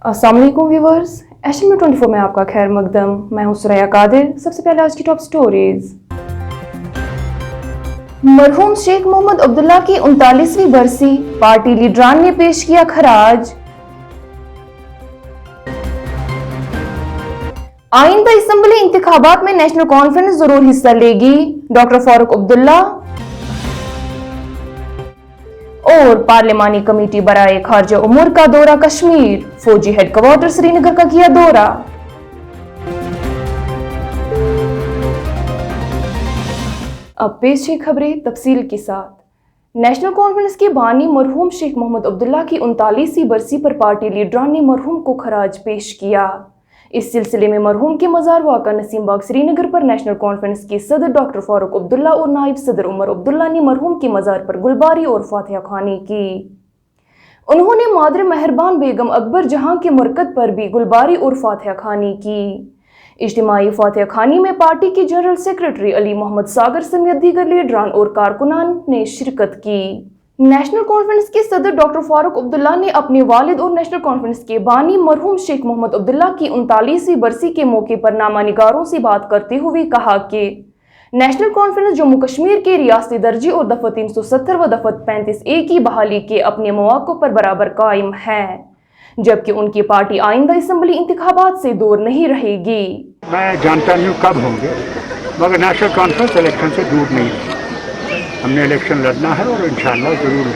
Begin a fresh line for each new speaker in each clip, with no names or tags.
अस्सलाम वालेकुम व्यूअर्स, एशमी 24 में आपका खैर मकदम। मैं हूं सुरैया कादिर। सबसे पहले आज की टॉप स्टोरीज। मरहूम शेख मोहम्मद अब्दुल्ला की 39वीं बरसी, पार्टी लीडरान ने पेश किया खराज। आइंदा असम्बली इंतखाबात में नेशनल कॉन्फ्रेंस जरूर हिस्सा लेगी, डॉक्टर फारूक अब्दुल्ला। और पार्लिमानी कमेटी बराए खारजा उमूर का दौरा कश्मीर, फौजी हेडक्वार्टर श्रीनगर का किया दौरा। अब पेश है खबरें तफसील के साथ। नेशनल कॉन्फ्रेंस के बानी मरहूम शेख मोहम्मद अब्दुल्ला की 39वीं बरसी पर पार्टी लीडरान ने मरहूम को खराज पेश किया। इस सिलसिले में मरहूम के मज़ार वाक़ा नसीम बाग श्रीनगर पर नेशनल कॉन्फ्रेंस के सदर डॉक्टर फारूक अब्दुल्ला और नायब सदर उमर अब्दुल्ला ने मरहूम के मज़ार पर गुलबारी और फातिहा ख़्वानी की। उन्होंने मादर मेहरबान बेगम अकबर जहां के मरकद पर भी गुलबारी और फातिहा ख़्वानी की। इज्तिमाई फातिहा ख़्वानी में पार्टी के जनरल सेक्रेटरी अली मोहम्मद सागर समेत दीगर लीडरान और कारकुनान ने शिरकत की। नेशनल कॉन्फ्रेंस के सदर डॉक्टर फारूक अब्दुल्ला ने अपने वालिद और नेशनल कॉन्फ्रेंस के बानी मरहूम शेख मोहम्मद अब्दुल्ला की 39वीं बरसी के मौके पर नामानिगारों से बात करते हुए कहा कि नेशनल कॉन्फ्रेंस जम्मू कश्मीर के रियासती दर्जे और दफ़ा 370 व दफ़ा 35A की बहाली के अपने मौक़ों पर बराबर कायम है, जबकि उनकी पार्टी आइंदा असम्बली इंतखाबात से दूर नहीं रहेगी।
मैं जानता नहीं हूँ कब होंगे, मगर नेशनल कॉन्फ्रेंस इलेक्शन से दूर नहीं है। हमने इलेक्शन लड़ना है और इंशाअल्लाह ज़रूर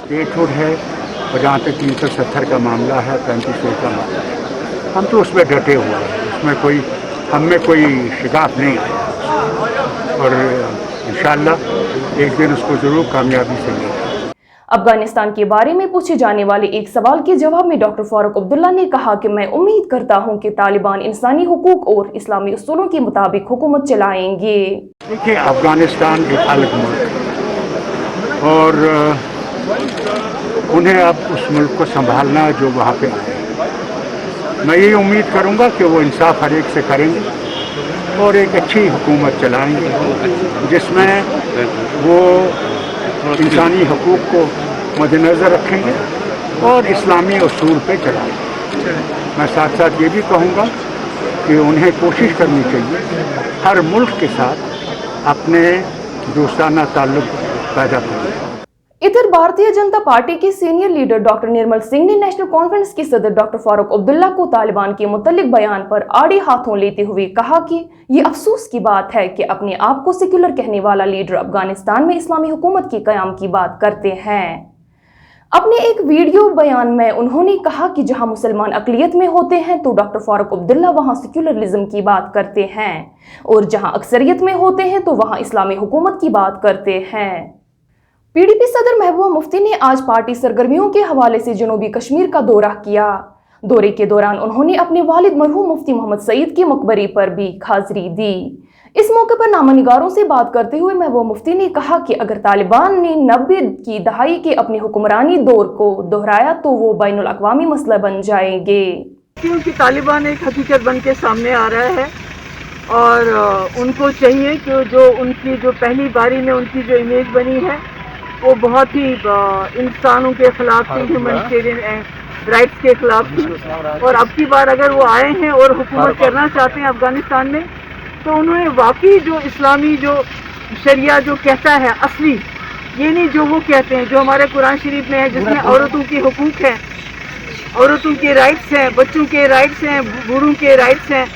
स्टेटहुड है। और जहाँ तक 370 का मामला है, 35A का मामला है, हम तो उसमें डटे हुए हैं, उसमें हम में कोई शिकायत नहीं है और इंशाअल्लाह एक दिन उसको ज़रूर कामयाबी से मिलेगा।
अफगानिस्तान के बारे में पूछे जाने वाले एक सवाल के जवाब में डॉक्टर फारूक अब्दुल्ला ने कहा कि मैं उम्मीद करता हूं कि तालिबान इंसानी हुकूक और इस्लामी उसूलों के मुताबिक हुकूमत चलाएंगे।
देखिए, अफगानिस्तान एक अलग मुल्क है और उन्हें अब उस मुल्क को संभालना जो वहाँ पे आए। मैं यही उम्मीद करूँगा कि वो इंसाफ हर एक से करेंगे और एक अच्छी हुकूमत चलाएंगे जिसमें वो इंसानी हकूक़ को मद्देनज़र रखेंगे और इस्लामी उसूल पे चलाएंगे। मैं साथ साथ ये भी कहूँगा कि उन्हें कोशिश करनी चाहिए हर मुल्क के साथ अपने दोस्ताना ताल्लुक़ पैदा करने।
इधर भारतीय जनता पार्टी के senior leader doctor Nirmal Singh ने नेशनल कॉन्फ्रेंस के सदर डॉक्टर फारूक अब्दुल्ला को तालिबान के मुतल्लिक बयान पर आड़े हाथों लेते हुए कहा कि ये अफसोस की बात है कि अपने आप को सेक्युलर कहने वाला लीडर अफगानिस्तान में इस्लामी हुकूमत के क़याम की बात करते हैं। अपने एक वीडियो बयान में उन्होंने कहा कि जहां मुसलमान अक़लियत में होते हैं तो डॉक्टर फारूक अब्दुल्ला वहां सेक्युलरिज्म की बात करते हैं और जहां अक्सरियत में होते हैं तो वहां इस्लामी हुकूमत की बात करते हैं। पीडीपी सदर महबूबा मुफ्ती ने आज पार्टी सरगर्मियों के हवाले से जनूबी कश्मीर का दौरा किया। दौरे के दौरान उन्होंने अपने वालिद मरहूम मुफ्ती मोहम्मद सईद के मकबरे पर भी हाजिरी दी। इस मौके पर नामानिगारों से बात करते हुए महबूबा मुफ्ती ने कहा कि अगर तालिबान ने 90 की दहाई के अपने हुक्मरानी दौर को दोहराया तो वो बैनुल अक़वामी मसला बन जाएंगे।
क्योंकि तालिबान एक हकीकत बन के सामने आ रहा है और उनको चाहिए कि जो उनकी जो पहली बारी में उनकी जो इमेज बनी है वो बहुत ही इंसानों के खिलाफ थी, ह्यूमैनिटेरियन राइट्स के खिलाफ थी। और अब की बार अगर वो आए हैं और हुकूमत करना चाहते हैं अफगानिस्तान में, तो उन्होंने वाकई जो इस्लामी जो शरिया जो कहता है असली, ये नहीं जो वो कहते हैं, जो हमारे कुरान शरीफ में है जिसमें औरतों के हुकूक हैं, औरतों के राइट्स हैं, बच्चों के राइट्स हैं, बूढ़ों के राइट्स हैं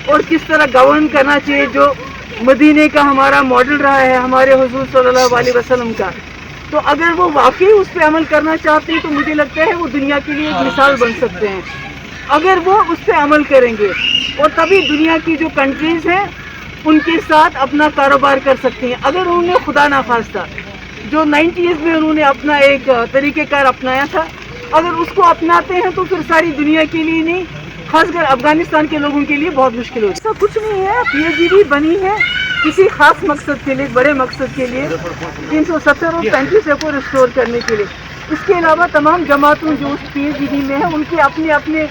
और किस तरह गवर्न करना चाहिए, जो मदीने का हमारा मॉडल रहा है हमारे हुजूर सल्लल्लाहु अलैहि वसल्लम का। तो अगर वो वाकई उस पर अमल करना चाहते हैं तो मुझे लगता है वो दुनिया के लिए एक मिसाल बन सकते हैं अगर वो उस पर अमल करेंगे, और तभी दुनिया की जो कंट्रीज़ हैं उनके साथ अपना कारोबार कर सकती हैं। अगर उन्होंने खुदा ना खास्ता जो 90s में उन्होंने अपना एक तरीक़ेकार अपनाया था, अगर उसको अपनाते हैं तो फिर सारी दुनिया के लिए नहीं, खासकर अफगानिस्तान के लोगों के लिए बहुत मुश्किल होती है। ऐसा कुछ नहीं है, PAGD बनी है किसी खास मकसद के लिए, बड़े मकसद के लिए, 370 और 35A को रिस्टोर करने के लिए। इसके अलावा तमाम जमातों जो उस PAGD में है उनके अपने अपने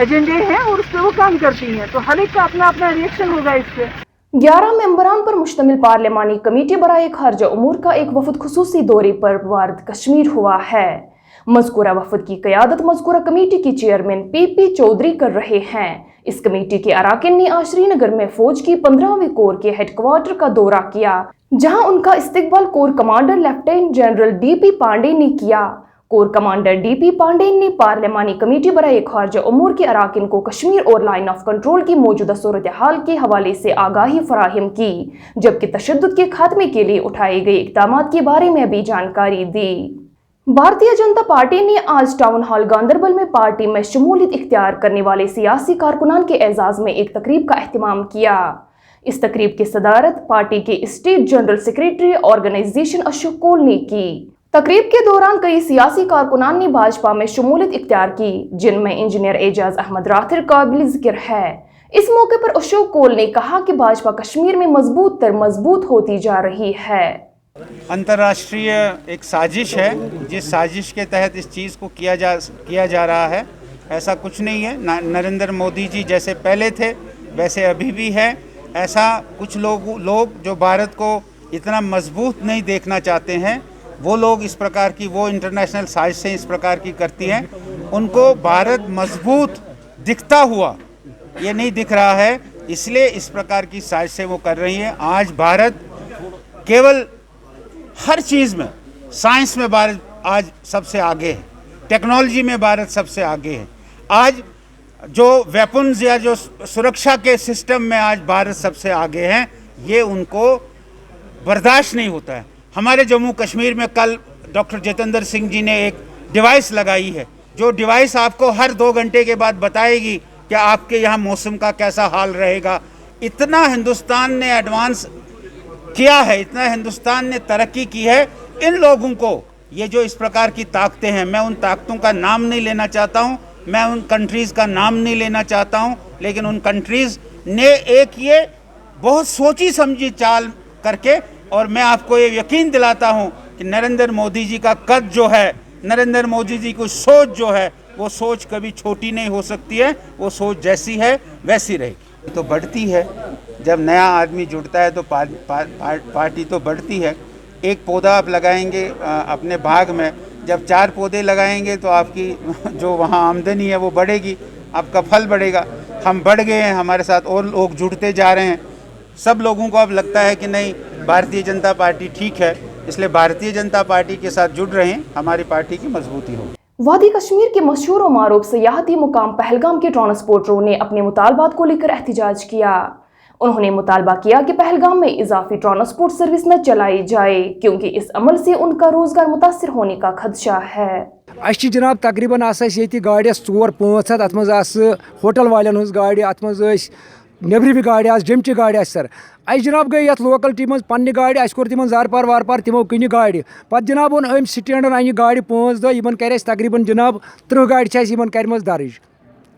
एजेंडे हैं और उस पर वो काम करती हैं, तो हर एक का अपना अपना रिएक्शन होगा इस पर।
11 मेंबरान पर मुश्तमिल पार्लिमानी कमेटी बराए खारजा उमूर का एक वफद खुसूसी दौरे पर वारद कश्मीर हुआ है। मज़कूरा वफद की क़यादत मज़कूरा कमेटी की चेयरमैन PP चौधरी कर रहे हैं। इस कमेटी के अराकीन ने आज श्रीनगर में फौज की 15वीं कोर के हेडक्वार्टर का दौरा किया, जहां उनका इस्तकबाल core commander lieutenant general DP Pande ने किया। कोर कमांडर DP पांडे ने पार्लिमानी कमेटी बराए खारजा उमूर के अराकीन को कश्मीर और लाइन ऑफ कंट्रोल की मौजूदा सूरत हाल के हवाले से आगाही फराहम की, जबकि तशद्दुद के खात्मे के लिए उठाए गए इक़दाम के बारे में भी जानकारी दी। भारतीय जनता पार्टी ने आज टाउन हॉल गांदरबल में पार्टी में शमूलियत इख्तियार करने वाले सियासी कारकुनान के एजाज में एक तकरीब का एहतमाम किया। इस तकरीब की सदारत पार्टी के state general secretary organisation Ashok Koul ने की। तकरीब के दौरान कई सियासी कारकुनान ने भाजपा में शमूलियत इख्तियार की, जिनमें इंजीनियर एजाज अहमद राथिर काबिल जिक्र है। इस मौके पर अशोक कोल ने कहा कि भाजपा कश्मीर में मजबूत होती जा रही है।
अंतर्राष्ट्रीय एक साजिश है, जिस साजिश के तहत इस चीज़ को किया जा रहा है। ऐसा कुछ नहीं है। नरेंद्र मोदी जी जैसे पहले थे वैसे अभी भी है। ऐसा कुछ लोग जो भारत को इतना मजबूत नहीं देखना चाहते हैं, वो लोग इस प्रकार की वो इंटरनेशनल साजिशें इस प्रकार की करती हैं। उनको भारत मजबूत दिखता हुआ ये नहीं दिख रहा है, इसलिए इस प्रकार की साजिशें वो कर रही हैं। आज भारत केवल हर चीज़ में, साइंस में भारत आज सबसे आगे है, टेक्नोलॉजी में भारत सबसे आगे है। आज जो वेपन्स या जो सुरक्षा के सिस्टम में आज भारत सबसे आगे हैं, ये उनको बर्दाश्त नहीं होता है। हमारे जम्मू कश्मीर में कल डॉक्टर जितेंद्र सिंह जी ने एक डिवाइस लगाई है, जो डिवाइस आपको हर 2 घंटे के बाद बताएगी कि आपके यहाँ मौसम का कैसा हाल रहेगा। इतना हिंदुस्तान ने एडवांस किया है, इतना हिंदुस्तान ने तरक्की की है। इन लोगों को ये जो इस प्रकार की ताकतें हैं, मैं उन ताकतों का नाम नहीं लेना चाहता हूँ, मैं उन कंट्रीज़ का नाम नहीं लेना चाहता हूँ, लेकिन उन कंट्रीज़ ने एक ये बहुत सोची समझी चाल करके, और मैं आपको ये यकीन दिलाता हूँ कि नरेंद्र मोदी जी का कद जो है, नरेंद्र मोदी जी की सोच जो है, वो सोच कभी छोटी नहीं हो सकती है। वो सोच जैसी है वैसी रहेगी। तो बढ़ती है, जब नया आदमी जुड़ता है तो पार्टी तो बढ़ती है। एक पौधा आप लगाएंगे अपने बाग में, जब 4 पौधे लगाएंगे तो आपकी जो वहाँ आमदनी है वो बढ़ेगी, आपका फल बढ़ेगा। हम बढ़ गए हैं, हमारे साथ और लोग जुड़ते जा रहे हैं। सब लोगों को अब लगता है कि नहीं, भारतीय जनता पार्टी ठीक है, इसलिए भारतीय जनता पार्टी के साथ जुड़ रहे हैं, हमारी पार्टी की मजबूती होगी।
वादी कश्मीर के मशहूर और मारूफ सियाहती मुकाम पहलगाम के ट्रांसपोर्टरों ने अपने मुतालबात को लेकर एहतजाज किया। उन्होंने मुतालबा किया कि पहलगाम में इजाफी ट्रांसपोर्ट सर्विस न चलाई जाए, क्योंकि इस अमल से उनका रोजगार मुतासर होने का खदशा है।
जनाब तकरीबन गाड़ी 4-5 अत मज होटल वालन हज गाड़ी, अत मज नेबरी गाड़ी जमचि गाड़ी सर। जनाब गई ये लोकलिटी मज पन्ने गाड़ी, कोर तिमन जारपार वारपार तिमो कन गाड़ी। पत जनाब ओन अम स्टैंडन अन गाड़ी 5 दह, इन कर तकरीबन जनाब 30 गाड़ी कर दर्ज।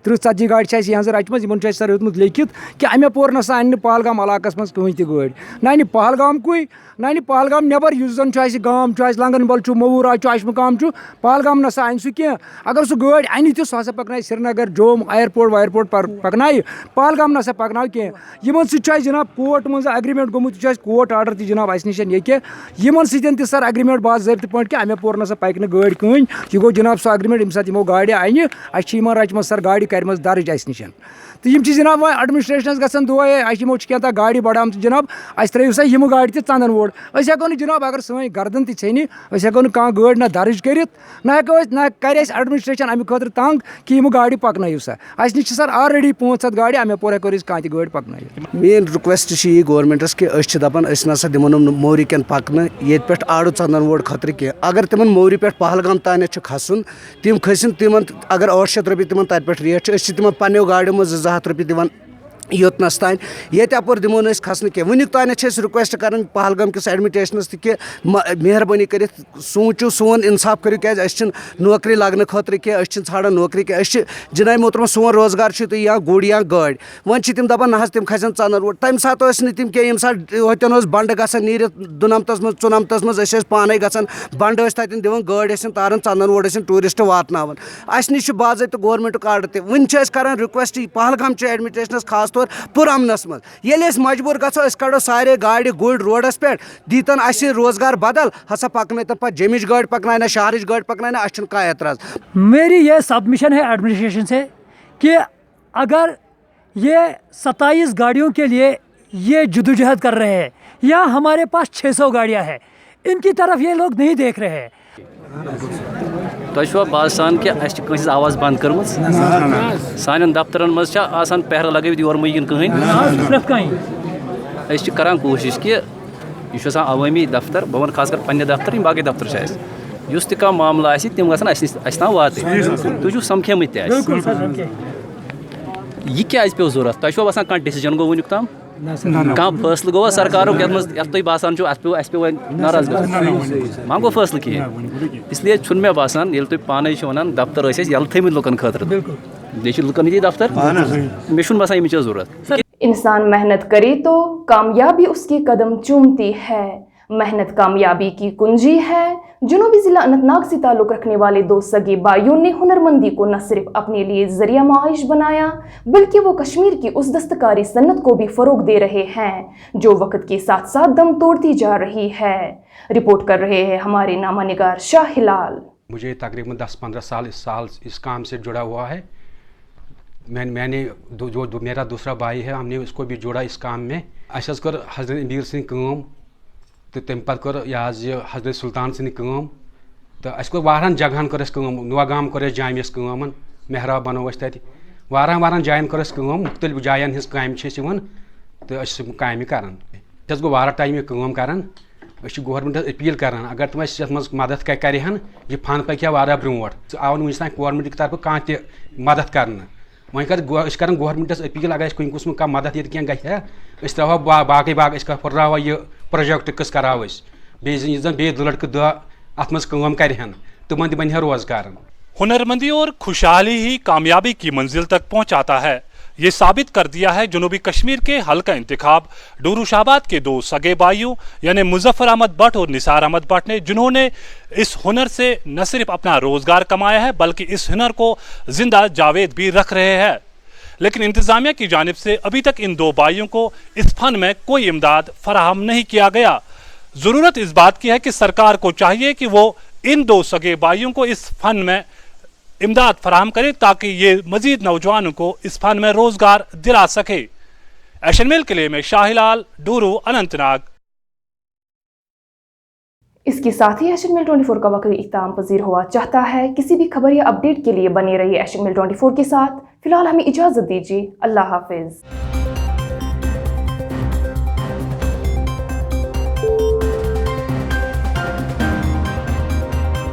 30-40 गाड़ी यहाँ रचम, सर हेतमुत लिखित कि अमे पोर नसा अन्न पहलगाम इलाकस मज कहीं तह गाड़ी, ना पहलगाम कुई, ना पहलगाम नेबर जन गाम लंगनबल मवूरा अशमुकाम पहलगाम नसा अन सह क्या। अगर सह गाड़ी अन तो सह पकन श्रीनगर जोम एयरपोर्ट वायरपोर्ट पकन, पहलगाम नसा पकन क्या। सह जनाब कोर्ट मज एग्रीमेंट गोमुत, कोर्ट आर्डर तह जनाब अस निश ये सत सर एग्रीमेंट बाज़ाब्त पे कि अमे पोर नसा पकन गाड़ी कहीं। यह गो जनाब सह एग्रीमेंट यम सात गाड़ी अन अ रचम सर गाड़ी कर दर्ज अस निश। तो यम जनाब वह एडमिनिस्ट्रेशनस गसन दुआ अमो क्या गाड़ी बढ़ाम जनाब अस त्रो सा यम गाड़ी तंदन वोड़। हेको जनाब अगर सी गर्दन तनी हेको कह गाड़ी ना दर्ज कर, ना कर एडमिनिस्ट्रेशन अमे खुद तंग कि यम गाड़ी पकन सा। अस निश सर ऑलरेडी 5-7 गाड़ी, अमे पोर हेको कह गाड़ी पकन।
मेन रिक्वेस्ट यह गवर्नमेंटस कि दपान नसा दिमो मोरी कन पकन ये पे आड़ू चंदन वोड़ खतर की। अगर तिमन मोरी पे पहलगाम तान खसन, तिम खसन, तिमन अगर 800 रुपये तिमन तत पे रेट, तिमन पन्नो गाड़ियों में 200 रुपये दिवान योतनस तान। ये अपर दिमो न खसन क्या। वुनिक तान रिक्वेस्ट कर पहलगाम किस एडमिनिस्ट्रेशनस कि मेहरबानी कर सोचो, सोन इंसाफ करो, क्या नौकरी लगने खतर क्या, ाड़ान नौकरी क्या, जनाब मोहतरम सोन रोजगार तो या गुड़ या गाड़। वन तम दपान ना तम खसन चंदन वोट। तम सात तम क्या, ये होतन बंड ग नीर 2 मज 4 मज पाने गन बंड तन दिवान गाड़ तारान चंदन वोट टूरिस्ट वातन। अस निश बाज़ाब्त गवर्नमेंट आर्डर वन कर रिक्वेस्ट पहलगाम एडमिनिस्ट्रेशनस खास तौर طور پُرامنس منٛز ییٚلہِ أسۍ مجبوٗر گژھو أسۍ کڑو سارے گاڑِ گُرۍ روڈس پٮ۪ٹھ دیٖتن اَسہِ روزگار بدل ہسا پکنٲیتن پتہٕ جیٚمِچ گٲڑۍ پکناے شہرٕچ گٲڑۍ پکناے اَسہِ چھُنہٕ کانٛہہ اعتراض.
میری یہ سبمیشن ہے ایڈمنسٹریشن سے کہ اگر یہ 27 گاڑیوں کے لیے یہ جدوجہد کر رہے ہیں یا ہمارے پاس 600 گاڑیاں ہیں ان کی طرف یہ لوگ نہیں دیکھ رہے ہیں.
تۄہہِ چھُوا باسان کہ اَسہِ چھِ کٲنٛسہِ آواز بنٛد کٔرمٕژ سانٮ۪ن دفترن منٛز چھا آسان پہرٕ لگٲوِتھ یور مہٕ یِن کٕہٕنۍ
پرٛٮ۪تھ کانٛہہ
أسۍ چھِ کران کوٗشِش کہ یہِ چھُ آسان عوٲمی دفتر بہٕ وَنہٕ خاص کر پنٛنہِ دفتر یِم باقٕے دفتر چھِ اَسہِ یُس تہِ کانٛہہ معاملہٕ آسہِ تِم گژھن اَسہِ تام واتٕنۍ تُہۍ چھِو سمکھیمٕتۍ تہِ اَسہِ یہِ کیٛازِ پیوٚو ضوٚرتھ تۄہہِ چھُوا باسان کانٛہہ ڈیسِجن گوٚو وٕنیُک تام کانٛہہ فٲصلہٕ گوٚوا سرکارُک یتھ منٛز یتھ تُہۍ باسان چھُو اَسہِ پیوٚو وۄنۍ ناراض گژھُن ما گوٚو فٲصلہٕ کِہیٖنۍ اسلیے چھُنہٕ مےٚ باسان ییٚلہِ تُہۍ پانے چھِو ونان دفتر ٲسۍ اَسہِ یَلہٕ تھٲیمٕتۍ لُکن خٲطرٕ بیٚیہِ چھِ لُکن ییٚتی دفتر مےٚ چھُنہٕ باسان ییٚمِچ ضوٚرتھ.
انسان محنت کرے تو کامیابی اس کے قدم چومتی ہے. محنت کامیابی کی کنجی ہے. جنوبی ضلع اننت ناگ سے تعلق رکھنے والے 2 سگے بھائیوں نے ہنرمندی کو نہ صرف اپنے لیے ذریعہ معاش بنایا بلکہ وہ کشمیر کی اس دستکاری صنعت کو بھی فروغ دے رہے ہیں جو وقت کے ساتھ ساتھ دم توڑتی جا رہی ہے. رپورٹ کر رہے ہیں ہمارے نامہ نگار شاہ ہلال.
مجھے تقریباً 10-15 سال اس کام سے جڑا ہوا ہے. میں نے جو میرا دوسرا بھائی ہے ہم نے اس کو بھی جوڑا اس کام میں. اَسہِ حظ کٔر حضرت امیر سٕنٛدۍ کٲم تہٕ تَمہِ پَتہٕ کٔر یہِ حظ یہِ حضرت سُلطان سٕنٛدۍ کٲم تہٕ اَسہِ کوٚر واریاہن جگہن کٔر اَسہِ کٲم. نوگام کوٚر اَسہِ جامعس کٲم محراب بنوو اَسہِ تَتہِ واریاہن جایَن کٔر اَسہِ کٲم مختلف جایَن ہٕنٛز کامہِ چھِ اَسہِ یِوان تہٕ أسۍ چھِ یِم کامہِ کران. اَسہِ حظ گوٚو واریاہ ٹایم یہِ کٲم کران. أسۍ چھِ گورمنٹس اپیٖل کران اگر تِم اَسہِ یَتھ منٛز مدد کرِہن یہِ فن پکہِ ہا واریاہ برونٛٹھ. آو نہٕ وٕنیُک تام گورمنٹ طرفہٕ کانٛہہ تہِ مدد کرنہٕ. وۄنۍ أسۍ کران گورمنٹس اپیٖل اگر اَسہِ کُنہِ قٕسمُک کانٛہہ مدد ییٚتہِ کینٛہہ گژھِ ہا أسۍ ترٛاوہو باقٕے أسۍ پھٕٹراوہو یہِ پروجیکٹ قٕصہٕ کراوو أسۍ بیٚیہِ یُس زن بیٚیہِ 2 لڑکہٕ 2 اتھ منٛز کٲم کرِہن تِمن تہِ بنہِ ہا روزگار.
ہنرمندی اور خوشحالی ہی کامیابی کی منزل تک پہنچاتا ہے. یہ ثابت کر دیا ہے جنوبی کشمیر کے حلقہ انتخاب ڈورو شاباد کے 2 سگے بھائیوں یعنی مظفر احمد بٹ اور نثار احمد بٹ نے جنہوں نے اس ہنر سے نہ صرف اپنا روزگار کمایا ہے بلکہ اس ہنر کو زندہ جاوید بھی رکھ رہے ہیں. لیکن انتظامیہ کی جانب سے ابھی تک ان 2 بھائیوں کو اس فن میں کوئی امداد فراہم نہیں کیا گیا. ضرورت اس بات کی ہے کہ سرکار کو چاہیے کہ وہ ان 2 سگے بھائیوں کو اس فن میں امداد فراہم کرے تاکہ یہ مزید نوجوانوں کو اس فن میں روزگار دلا سکے. ایشین میل کے لیے میں شاہ ہلال ڈورو اننت ناگ.
اس کے ساتھ ہی ایشین میل 24 کا وقت اختتام پذیر ہوا چاہتا ہے. کسی بھی خبر یا اپڈیٹ کے لیے بنے رہیے ایشین میل 24 کے ساتھ. فی الحال ہمیں اجازت دیجیے. اللہ حافظ.